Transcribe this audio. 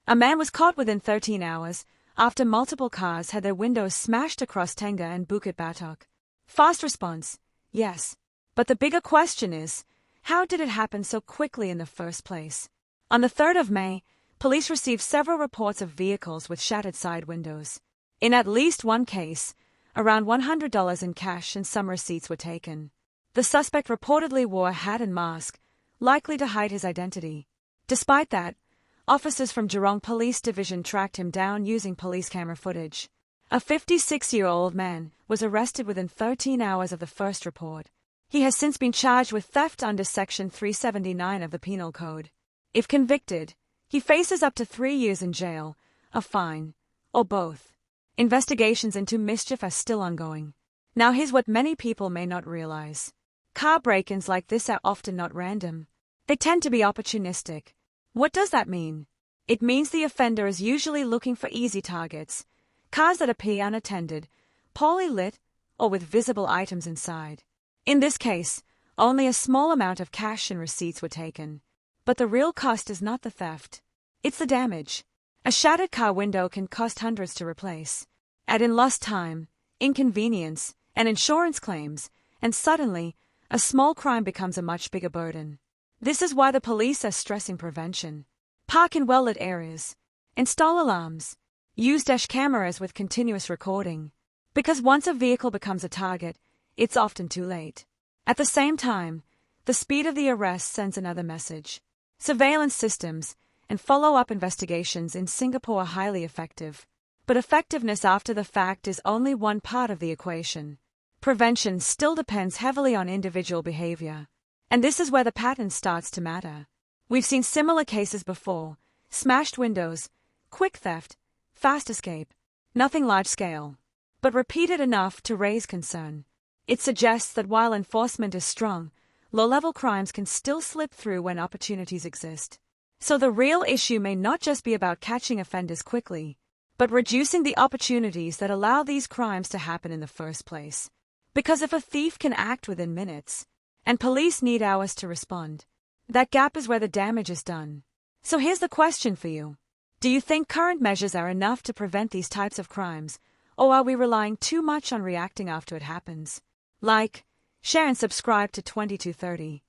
A man was caught within 13 hours after multiple cars had their windows smashed across Tengah and Bukit Batok. Fast response, yes. But the bigger question is, how did it happen so quickly in the first place? On the 3rd of May, police received several reports of vehicles with shattered side windows. In at least one case, around $100 in cash and some receipts were taken. The suspect reportedly wore a hat and mask, likely to hide his identity. Despite that, officers from Jurong Police Division tracked him down using police camera footage. A 56-year-old man was arrested within 13 hours of the first report. He has since been charged with theft under Section 379 of the Penal Code. If convicted, he faces up to 3 years in jail, a fine, or both. Investigations into mischief are still ongoing. Now here's what many people may not realize. Car break-ins like this are often not random. They tend to be opportunistic. What does that mean? It means the offender is usually looking for easy targets, cars that appear unattended, poorly lit, or with visible items inside. In this case, only a small amount of cash and receipts were taken. But the real cost is not the theft. It's the damage. A shattered car window can cost hundreds to replace. Add in lost time, inconvenience, and insurance claims, and suddenly, a small crime becomes a much bigger burden. This is why the police are stressing prevention. Park in well-lit areas. Install alarms. Use dash cameras with continuous recording. Because once a vehicle becomes a target, it's often too late. At the same time, the speed of the arrest sends another message. Surveillance systems and follow-up investigations in Singapore are highly effective. But effectiveness after the fact is only one part of the equation. Prevention still depends heavily on individual behavior. And this is where the pattern starts to matter. We've seen similar cases before: smashed windows, quick theft, fast escape. Nothing large-scale, but repeated enough to raise concern. It suggests that while enforcement is strong, low-level crimes can still slip through when opportunities exist. So the real issue may not just be about catching offenders quickly, but reducing the opportunities that allow these crimes to happen in the first place. Because if a thief can act within minutes, and police need hours to respond, that gap is where the damage is done. So here's the question for you. Do you think current measures are enough to prevent these types of crimes, or are we relying too much on reacting after it happens? Like, share and subscribe to 2230.